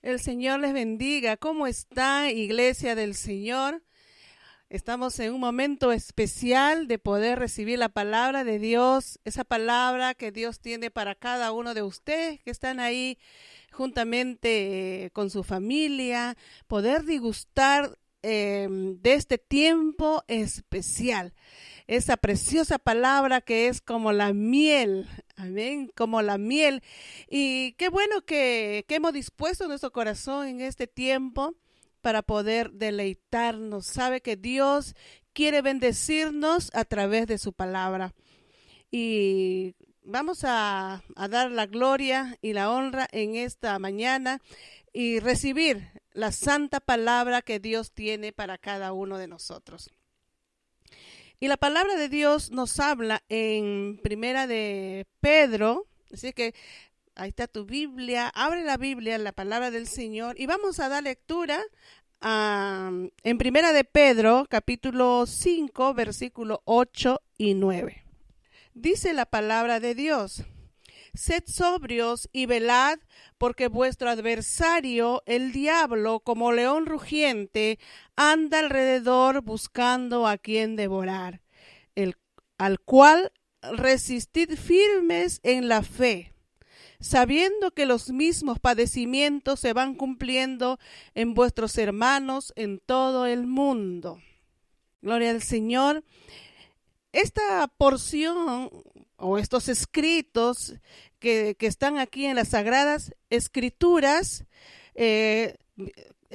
El Señor les bendiga. ¿Cómo está, Iglesia del Señor? Estamos en un momento especial de poder recibir la palabra de Dios, esa palabra que Dios tiene para cada uno de ustedes que están ahí juntamente con su familia, poder degustar de este tiempo especial. Esa preciosa palabra que es como la miel, amén, como la miel. Y qué bueno que hemos dispuesto nuestro corazón en este tiempo para poder deleitarnos. Sabe que Dios quiere bendecirnos a través de su palabra. Y vamos a dar la gloria y la honra en esta mañana y recibir la santa palabra que Dios tiene para cada uno de nosotros. Y la palabra de Dios nos habla en Primera de Pedro, así que ahí está tu Biblia, abre la Biblia, la palabra del Señor, y vamos a dar lectura en Primera de Pedro, capítulo 5, versículo 8 y 9. Dice la palabra de Dios: Sed sobrios y velad, porque vuestro adversario, el diablo, como león rugiente, anda alrededor buscando a quien devorar, al cual resistid firmes en la fe, sabiendo que los mismos padecimientos se van cumpliendo en vuestros hermanos en todo el mundo. Gloria al Señor. Esta porción o estos escritos que están aquí en las Sagradas Escrituras, es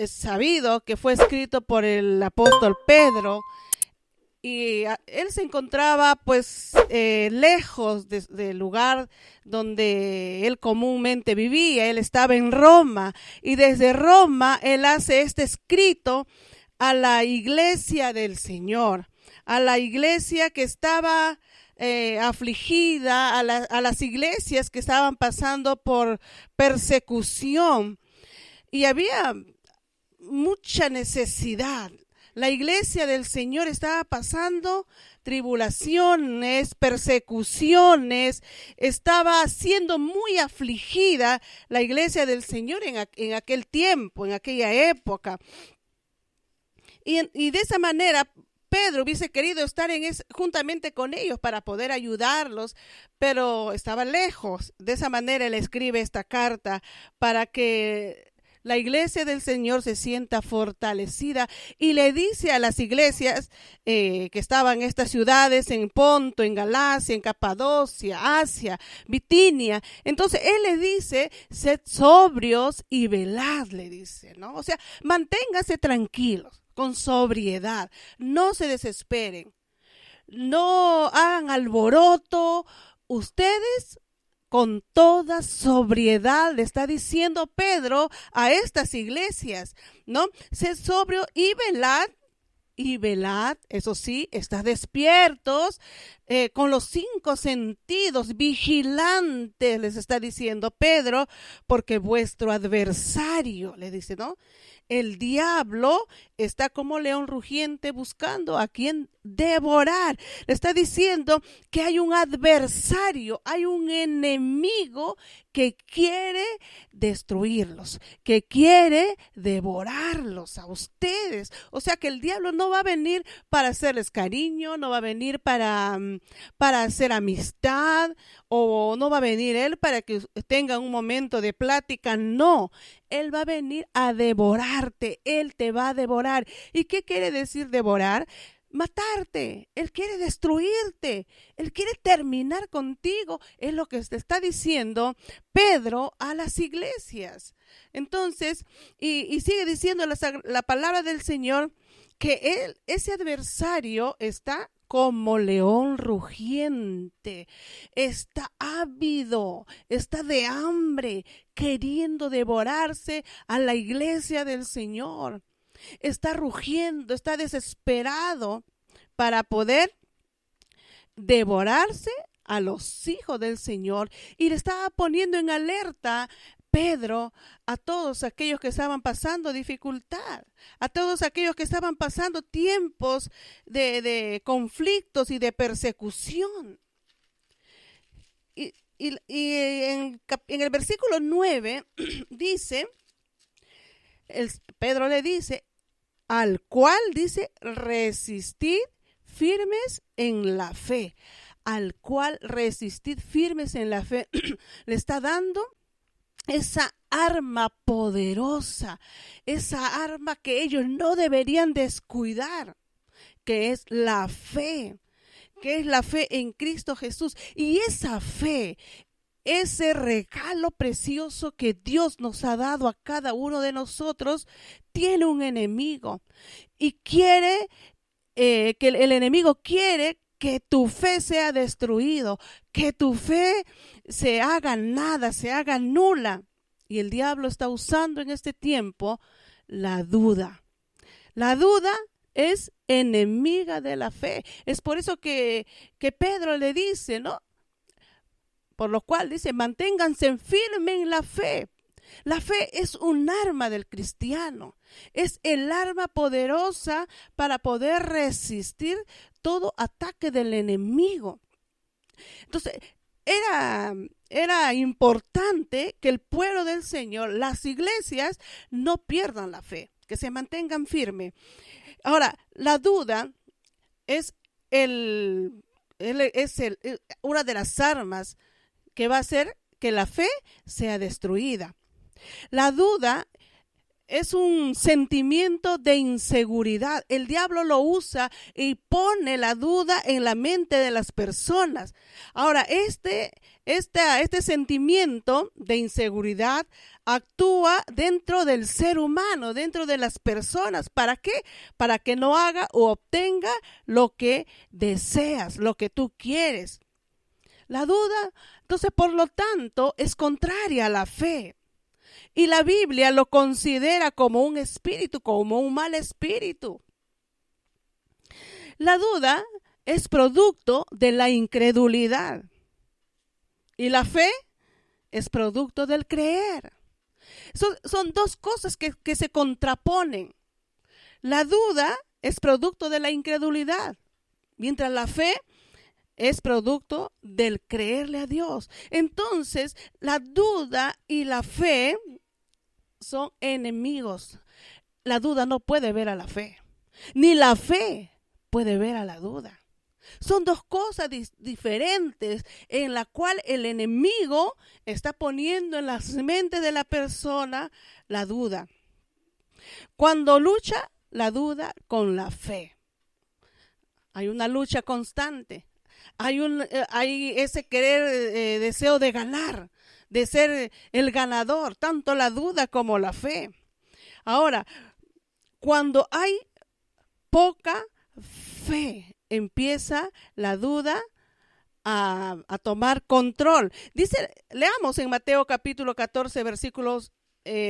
sabido que fue escrito por el apóstol Pedro, y él se encontraba pues lejos del lugar donde él comúnmente vivía. Él estaba en Roma, y desde Roma él hace este escrito a la iglesia del Señor, a la iglesia que estaba afligida, a las iglesias que estaban pasando por persecución, y había mucha necesidad. La iglesia del Señor estaba pasando tribulaciones, persecuciones, estaba siendo muy afligida la iglesia del Señor en aquel tiempo, en aquella época. Y de esa manera Pedro hubiese querido estar juntamente con ellos para poder ayudarlos, pero estaba lejos. De esa manera él escribe esta carta para que la iglesia del Señor se sienta fortalecida, y le dice a las iglesias que estaban en estas ciudades, en Ponto, en Galacia, en Capadocia, Asia, Bitinia. Entonces él le dice: sed sobrios y velad, le dice, ¿no? O sea, manténganse tranquilos, con sobriedad, no se desesperen, no hagan alboroto. Ustedes, con toda sobriedad, le está diciendo Pedro a estas iglesias, ¿no? Sed sobrio y velad, eso sí, estad despiertos, con los 5 sentidos, vigilantes, les está diciendo Pedro, porque vuestro adversario, le dice, ¿no? El diablo está como león rugiente buscando a quien devorar. Le está diciendo que hay un adversario, hay un enemigo que quiere destruirlos, que quiere devorarlos a ustedes. O sea que el diablo no va a venir para hacerles cariño, no va a venir para hacer amistad, o no va a venir él para que tengan un momento de plática. No, él va a venir a devorarte, él te va a devorar. ¿Y qué quiere decir devorar? Matarte. Él quiere destruirte, él quiere terminar contigo. Es lo que te está diciendo Pedro a las iglesias. Entonces, y sigue diciendo la palabra del Señor, que ese adversario está como león rugiente, está ávido, está de hambre, queriendo devorarse a la iglesia del Señor. Está rugiendo, está desesperado para poder devorarse a los hijos del Señor. Y le estaba poniendo en alerta Pedro a todos aquellos que estaban pasando dificultad, a todos aquellos que estaban pasando tiempos de conflictos y de persecución. Y en el versículo 9 dice: Pedro le dice, al cual dice, resistid firmes en la fe. Al cual resistid firmes en la fe. Le está dando esa arma poderosa, esa arma que ellos no deberían descuidar, que es la fe, que es la fe en Cristo Jesús. Y esa fe, ese regalo precioso que Dios nos ha dado a cada uno de nosotros, tiene un enemigo y quiere que el enemigo quiere que tu fe sea destruido, que tu fe se haga nada, se haga nula. Y el diablo está usando en este tiempo la duda. La duda es enemiga de la fe. Es por eso que Pedro le dice, ¿no? Por lo cual dice, manténganse firmes en la fe. La fe es un arma del cristiano. Es el arma poderosa para poder resistir todo ataque del enemigo. Entonces, era importante que el pueblo del Señor, las iglesias, no pierdan la fe, que se mantengan firmes. Ahora, la duda es una de las armas que va a hacer que la fe sea destruida. La duda es un sentimiento de inseguridad. El diablo lo usa y pone la duda en la mente de las personas. Ahora, este sentimiento de inseguridad actúa dentro del ser humano, dentro de las personas. ¿Para qué? Para que no haga o obtenga lo que deseas, lo que tú quieres. La duda, entonces, por lo tanto, es contraria a la fe. Y la Biblia lo considera como un espíritu, como un mal espíritu. La duda es producto de la incredulidad. Y la fe es producto del creer. Son dos cosas que se contraponen. La duda es producto de la incredulidad, mientras la fe es producto del creerle a Dios. Entonces, la duda y la fe son enemigos. La duda no puede ver a la fe, ni la fe puede ver a la duda. Son dos cosas diferentes en la cual el enemigo está poniendo en las mentes de la persona la duda. Cuando lucha la duda con la fe, hay una lucha constante. Hay ese querer, deseo de ganar, de ser el ganador, tanto la duda como la fe. Ahora, cuando hay poca fe, empieza la duda a tomar control. Dice, leamos en Mateo capítulo 14,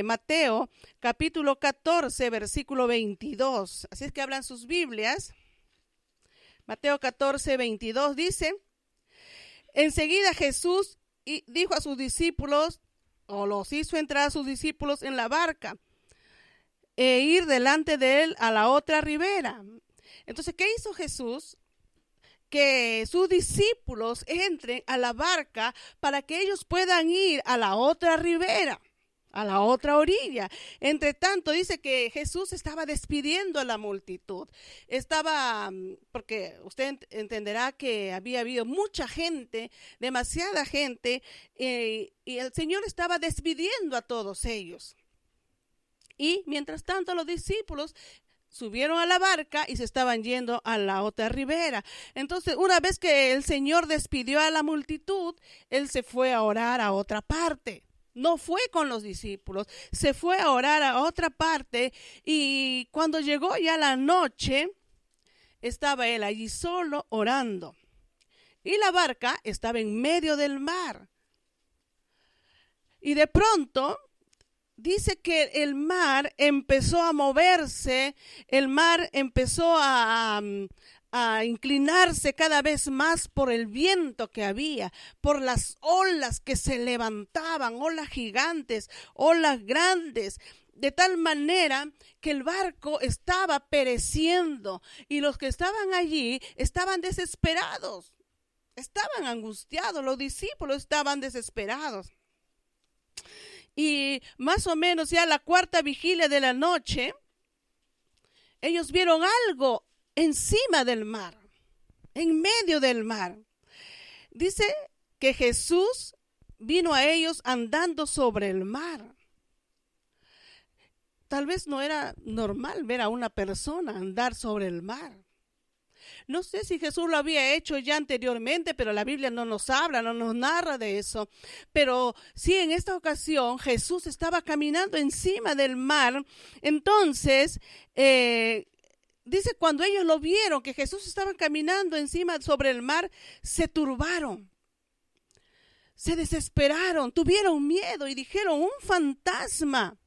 Mateo capítulo 14, versículo 22. Así es que hablan sus Biblias. Mateo 14, 22 dice, enseguida Jesús dijo a sus discípulos, o los hizo entrar a sus discípulos en la barca e ir delante de él a la otra ribera. Entonces, ¿qué hizo Jesús? Que sus discípulos entren a la barca para que ellos puedan ir a la otra ribera, a la otra orilla. Entre tanto, dice que Jesús estaba despidiendo a la multitud. Porque usted entenderá que había habido mucha gente, demasiada gente, y el Señor estaba despidiendo a todos ellos. Y mientras tanto, los discípulos subieron a la barca y se estaban yendo a la otra ribera. Entonces, una vez que el Señor despidió a la multitud, Él se fue a orar a otra parte. No fue con los discípulos, se fue a orar a otra parte, y cuando llegó ya la noche, estaba él allí solo orando. Y la barca estaba en medio del mar. Y de pronto dice que el mar empezó a moverse, el mar empezó a inclinarse cada vez más por el viento que había, por las olas que se levantaban, olas gigantes, olas grandes, de tal manera que el barco estaba pereciendo y los que estaban allí estaban desesperados, estaban angustiados, los discípulos estaban desesperados. Y más o menos ya la cuarta vigilia de la noche, ellos vieron algo encima del mar, en medio del mar. Dice que Jesús vino a ellos andando sobre el mar. Tal vez no era normal ver a una persona andar sobre el mar. No sé si Jesús lo había hecho ya anteriormente, pero la Biblia no nos habla, no nos narra de eso. Pero sí, en esta ocasión Jesús estaba caminando encima del mar. Entonces, dice, cuando ellos lo vieron, que Jesús estaba caminando encima sobre el mar, se turbaron, se desesperaron, tuvieron miedo y dijeron, un fantasma.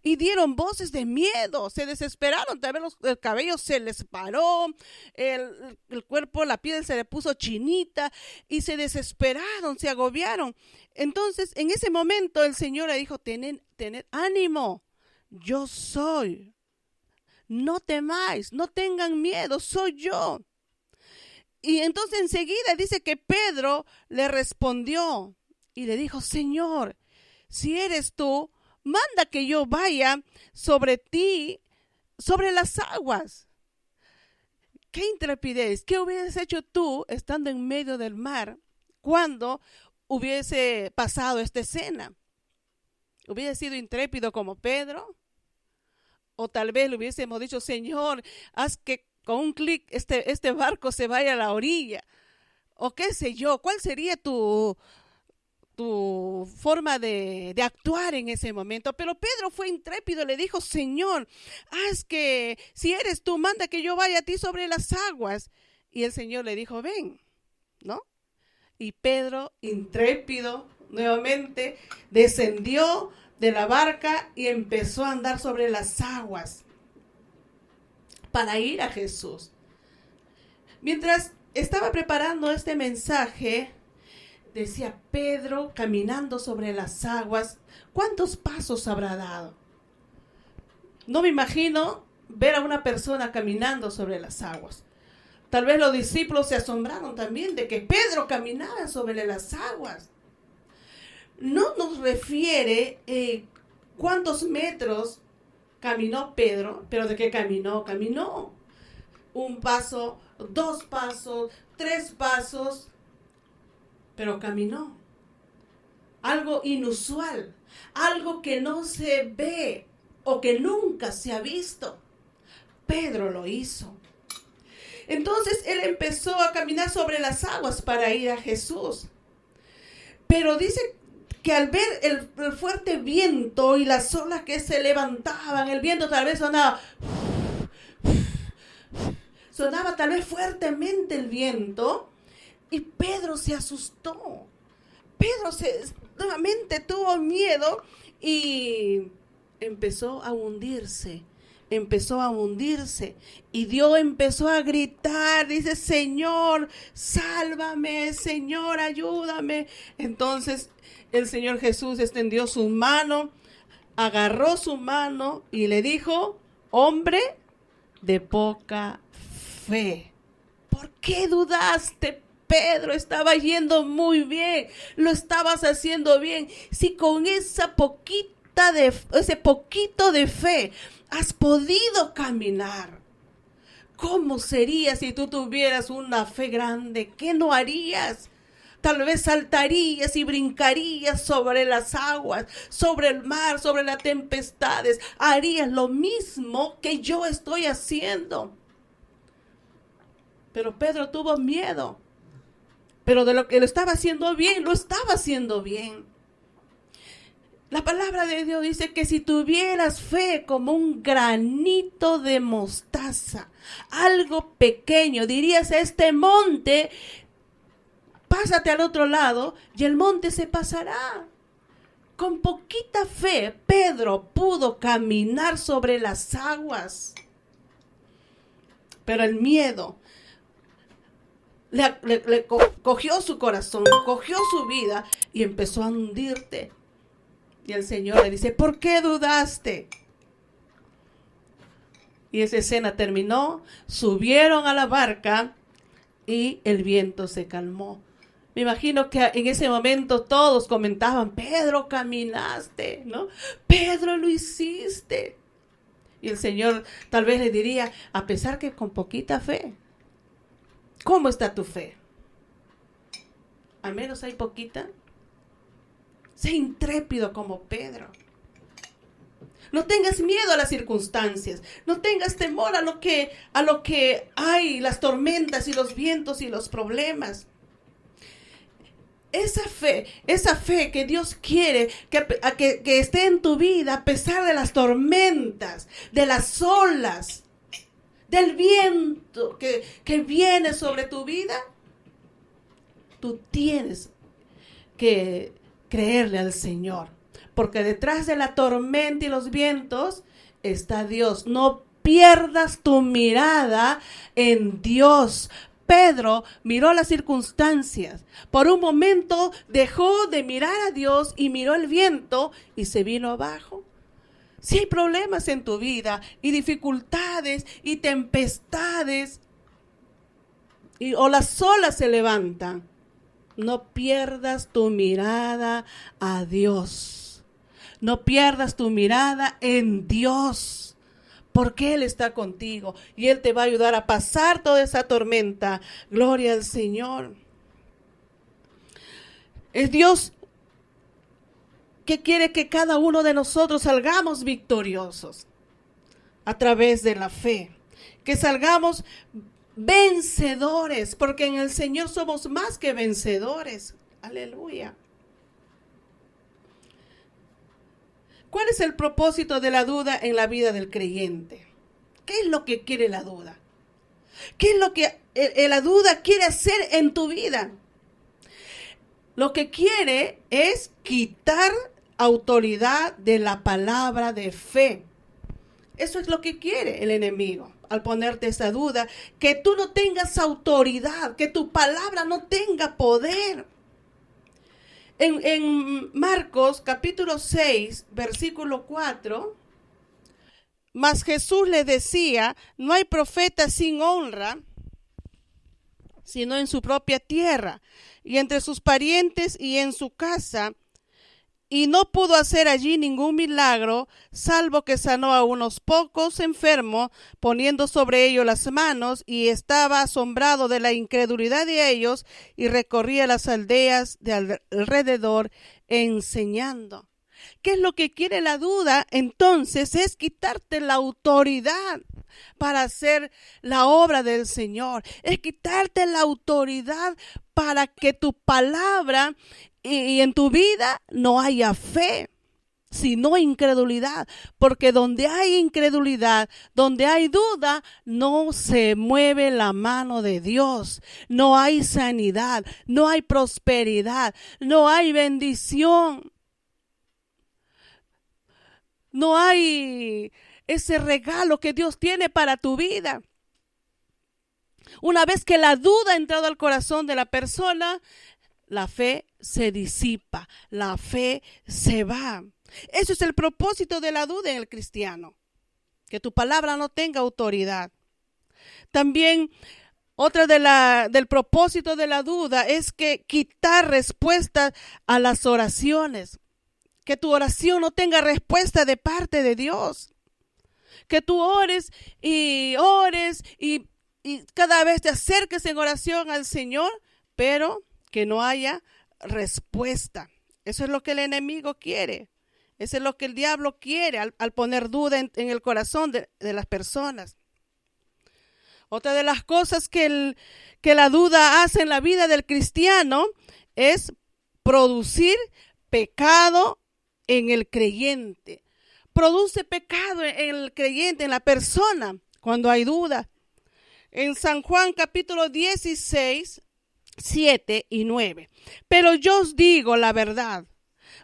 Y dieron voces de miedo, se desesperaron, tal vez el cabello se les paró, el cuerpo, la piel se le puso chinita y se desesperaron, se agobiaron. Entonces, en ese momento el Señor le dijo, tened ánimo, yo soy. No temáis, no tengan miedo, soy yo. Y entonces enseguida dice que Pedro le respondió y le dijo, Señor, si eres tú, manda que yo vaya sobre ti, sobre las aguas. ¡Qué intrepidez! ¿Qué hubieras hecho tú estando en medio del mar cuando hubiese pasado esta escena? ¿Hubieras sido intrépido como Pedro? O tal vez le hubiésemos dicho, Señor, haz que con un clic este barco se vaya a la orilla. O qué sé yo, ¿cuál sería tu forma de actuar en ese momento? Pero Pedro fue intrépido, le dijo, Señor, haz que, si eres tú, manda que yo vaya a ti sobre las aguas. Y el Señor le dijo, ven, ¿no? Y Pedro, intrépido, nuevamente descendió de la barca y empezó a andar sobre las aguas para ir a Jesús. Mientras estaba preparando este mensaje, decía, Pedro caminando sobre las aguas, ¿cuántos pasos habrá dado? No me imagino ver a una persona caminando sobre las aguas. Tal vez los discípulos se asombraron también de que Pedro caminara sobre las aguas. No nos refiere cuántos metros caminó Pedro, pero de qué caminó. Caminó un paso, 2 pasos, 3 pasos, pero caminó. Algo inusual, algo que no se ve o que nunca se ha visto. Pedro lo hizo. Entonces él empezó a caminar sobre las aguas para ir a Jesús. Pero dice que al ver el fuerte viento y las olas que se levantaban, el viento tal vez sonaba tal vez fuertemente el viento, y Pedro se asustó. Pedro nuevamente tuvo miedo y empezó a hundirse. Y Dios empezó a gritar, dice, Señor, sálvame, Señor, ayúdame. Entonces el Señor Jesús extendió su mano, agarró su mano y le dijo, hombre de poca fe, ¿por qué dudaste? Pedro, estaba yendo muy bien, lo estabas haciendo bien. Si con ese poquito de fe has podido caminar, ¿cómo sería si tú tuvieras una fe grande? ¿Qué no harías? Tal vez saltarías y brincarías sobre las aguas, sobre el mar, sobre las tempestades. Harías lo mismo que yo estoy haciendo. Pero Pedro tuvo miedo. Pero de lo que lo estaba haciendo bien, lo estaba haciendo bien. La palabra de Dios dice que si tuvieras fe como un granito de mostaza, algo pequeño, dirías a este monte, pásate al otro lado y el monte se pasará. Con poquita fe, Pedro pudo caminar sobre las aguas. Pero el miedo le cogió su corazón, cogió su vida y empezó a hundirte. Y el Señor le dice, ¿por qué dudaste? Y esa escena terminó, subieron a la barca y el viento se calmó. Me imagino que en ese momento todos comentaban, Pedro, caminaste, ¿no? Pedro, lo hiciste. Y el Señor tal vez le diría, a pesar que con poquita fe, ¿cómo está tu fe? Al menos hay poquita. Sé intrépido como Pedro. No tengas miedo a las circunstancias. No tengas temor a lo que hay, las tormentas y los vientos y los problemas. Esa fe que Dios quiere que esté en tu vida a pesar de las tormentas, de las olas, del viento que viene sobre tu vida, tú tienes que creerle al Señor. Porque detrás de la tormenta y los vientos está Dios. No pierdas tu mirada en Dios. Pedro miró las circunstancias. Por un momento dejó de mirar a Dios y miró el viento y se vino abajo. Si hay problemas en tu vida y dificultades y tempestades o las olas se levantan, no pierdas tu mirada a Dios. No pierdas tu mirada en Dios. Porque Él está contigo y Él te va a ayudar a pasar toda esa tormenta. Gloria al Señor. Es Dios que quiere que cada uno de nosotros salgamos victoriosos a través de la fe. Que salgamos vencedores, porque en el Señor somos más que vencedores. Aleluya. ¿Cuál es el propósito de la duda en la vida del creyente? ¿Qué es lo que quiere la duda? ¿Qué es lo que la duda quiere hacer en tu vida? Lo que quiere es quitar autoridad de la palabra de fe. Eso es lo que quiere el enemigo al ponerte esa duda, que tú no tengas autoridad, que tu palabra no tenga poder. En Marcos capítulo 6, versículo 4, mas Jesús le decía, no hay profeta sin honra, sino en su propia tierra, y entre sus parientes y en su casa, y no pudo hacer allí ningún milagro, salvo que sanó a unos pocos enfermos, poniendo sobre ellos las manos, y estaba asombrado de la incredulidad de ellos, y recorría las aldeas de alrededor enseñando. ¿Qué es lo que quiere la duda? Entonces es quitarte la autoridad para hacer la obra del Señor. Es quitarte la autoridad para que tu palabra y en tu vida no haya fe, sino incredulidad. Porque donde hay incredulidad, donde hay duda, no se mueve la mano de Dios. No hay sanidad, no hay prosperidad, no hay bendición. No hay ese regalo que Dios tiene para tu vida. Una vez que la duda ha entrado al corazón de la persona, la fe se disipa, la fe se va. Eso es el propósito de la duda en el cristiano, que tu palabra no tenga autoridad. También otra del propósito de la duda es que quitar respuestas a las oraciones. Que tu oración no tenga respuesta de parte de Dios. Que tú ores y cada vez te acerques en oración al Señor, pero que no haya respuesta. Eso es lo que el enemigo quiere. Eso es lo que el diablo quiere al poner duda en el corazón de las personas. Otra de las cosas que la duda hace en la vida del cristiano es producir pecado en el creyente. Produce pecado en el creyente, en la persona, cuando hay duda. En San Juan capítulo 16, 7 y 9. Pero yo os digo la verdad.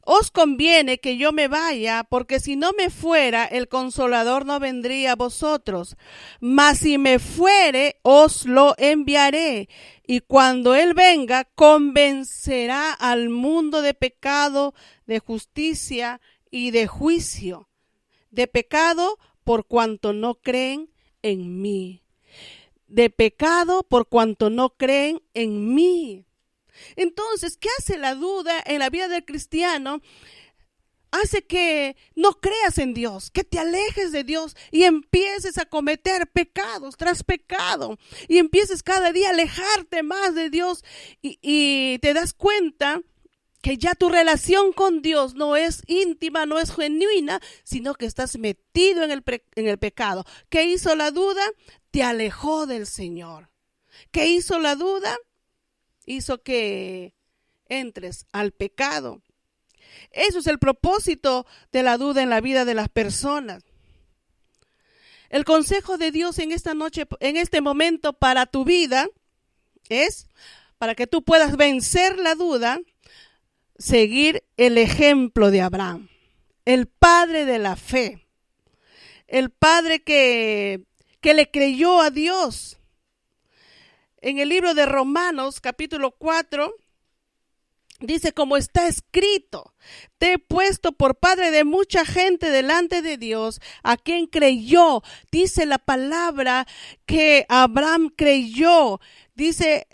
Os conviene que yo me vaya, porque si no me fuera, el Consolador no vendría a vosotros. Mas si me fuere, os lo enviaré. Y cuando Él venga, convencerá al mundo de pecado, de justicia y de juicio. De pecado por cuanto no creen en mí. De pecado por cuanto no creen en mí. Entonces, ¿qué hace la duda en la vida del cristiano? Hace que no creas en Dios, que te alejes de Dios y empieces a cometer pecados tras pecado y empieces cada día a alejarte más de Dios y te das cuenta que ya tu relación con Dios no es íntima, no es genuina, sino que estás metido en el pecado. ¿Qué hizo la duda? Te alejó del Señor. ¿Qué hizo la duda? Hizo que entres al pecado. Eso es el propósito de la duda en la vida de las personas. El consejo de Dios en esta noche, en este momento para tu vida, es para que tú puedas vencer la duda, seguir el ejemplo de Abraham, el padre de la fe, el padre que le creyó a Dios. En el libro de Romanos, capítulo 4, dice, como está escrito, te he puesto por padre de mucha gente delante de Dios, a quien creyó. Dice la palabra que Abraham creyó. Dice,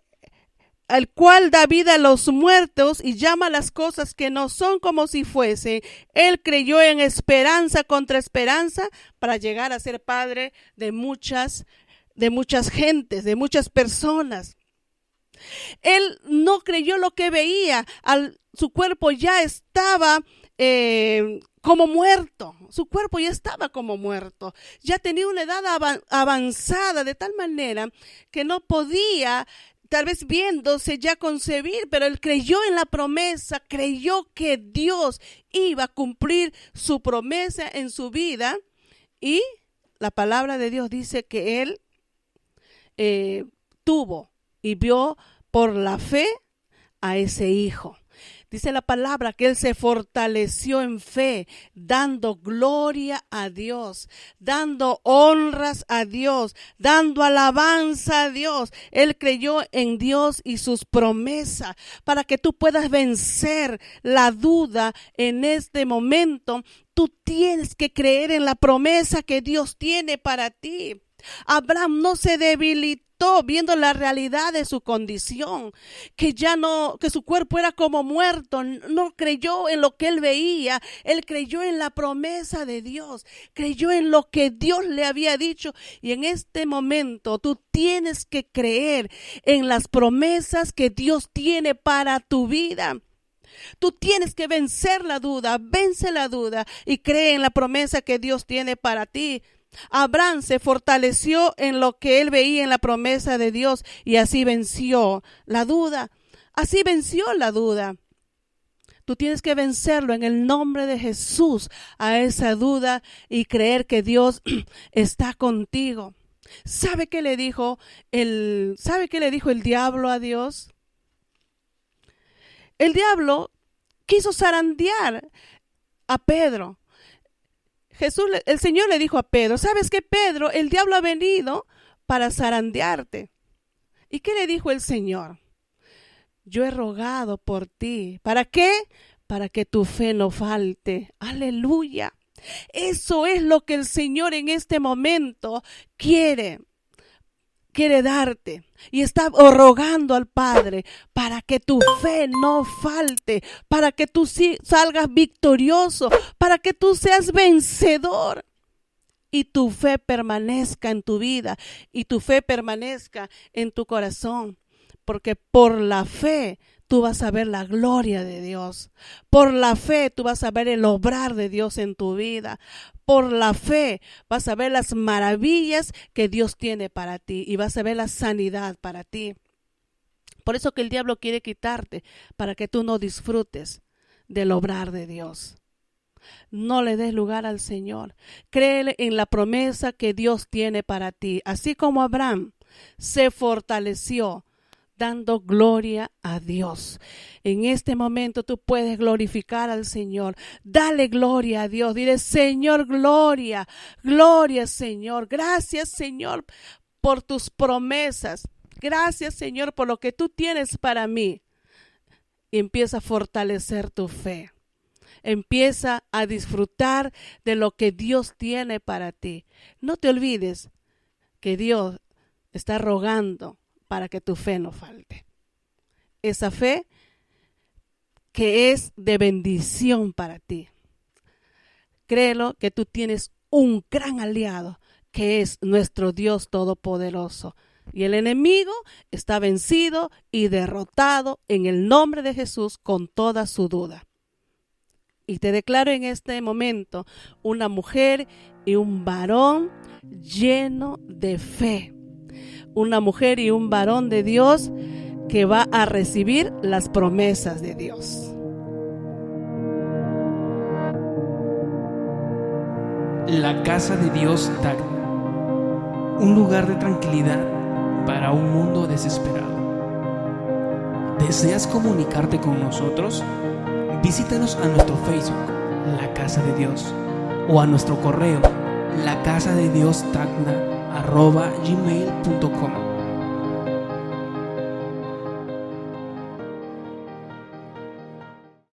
al cual da vida a los muertos y llama las cosas que no son como si fuese. Él creyó en esperanza contra esperanza para llegar a ser padre de muchas gentes, de muchas personas. Él no creyó lo que veía, su cuerpo ya estaba como muerto, su cuerpo ya estaba como muerto, ya tenía una edad avanzada de tal manera que no podía, tal vez viéndose ya concebir, pero él creyó en la promesa, creyó que Dios iba a cumplir su promesa en su vida y la palabra de Dios dice que él tuvo y vio por la fe a ese hijo. Dice la palabra que él se fortaleció en fe, dando gloria a Dios, dando honras a Dios, dando alabanza a Dios. Él creyó en Dios y sus promesas. Para que tú puedas vencer la duda en este momento, tú tienes que creer en la promesa que Dios tiene para ti. Abraham no se debilitó viendo la realidad de su condición, que su cuerpo era como muerto. No creyó en lo que él veía, él creyó en la promesa de Dios, creyó en lo que Dios le había dicho. Y en este momento tú tienes que creer en las promesas que Dios tiene para tu vida. Tú tienes que vencer la duda, vence la duda y cree en la promesa que Dios tiene para ti. Abraham se fortaleció en lo que él veía en la promesa de Dios y así venció la duda. Así venció la duda. Tú tienes que vencerlo en el nombre de Jesús a esa duda y creer que Dios está contigo. ¿Sabe qué le dijo el diablo a Dios? El diablo quiso zarandear a Pedro. El Señor le dijo a Pedro, ¿sabes qué, Pedro? El diablo ha venido para zarandearte. ¿Y qué le dijo el Señor? Yo he rogado por ti. ¿Para qué? Para que tu fe no falte. Aleluya. Eso es lo que el Señor en este momento quiere darte y está rogando al Padre para que tu fe no falte, para que tú salgas victorioso, para que tú seas vencedor y tu fe permanezca en tu vida y tu fe permanezca en tu corazón, porque por la fe tú vas a ver la gloria de Dios. Por la fe tú vas a ver el obrar de Dios en tu vida. Por la fe vas a ver las maravillas que Dios tiene para ti y vas a ver la sanidad para ti. Por eso que el diablo quiere quitarte, para que tú no disfrutes del obrar de Dios. No le des lugar al Señor. Créele en la promesa que Dios tiene para ti. Así como Abraham se fortaleció dando gloria a Dios. En este momento tú puedes glorificar al Señor. Dale gloria a Dios. Dile, Señor, gloria, gloria, Señor. Gracias, Señor, por tus promesas. Gracias, Señor, por lo que tú tienes para mí. Y empieza a fortalecer tu fe. Empieza a disfrutar de lo que Dios tiene para ti. No te olvides que Dios está rogando para que tu fe no falte. esa fe que es de bendición para ti. Créelo que tú tienes un gran aliado, que es nuestro Dios Todopoderoso. Y el enemigo está vencido y derrotado en el nombre de Jesús con toda su duda. Y te declaro en este momento una mujer y un varón lleno de fe. Una mujer y un varón de Dios que va a recibir las promesas de Dios. La Casa de Dios Tacna, un lugar de tranquilidad para un mundo desesperado. ¿Deseas comunicarte con nosotros? Visítanos a nuestro Facebook, La Casa de Dios, o a nuestro correo, lacasadediostacna@gmail.com.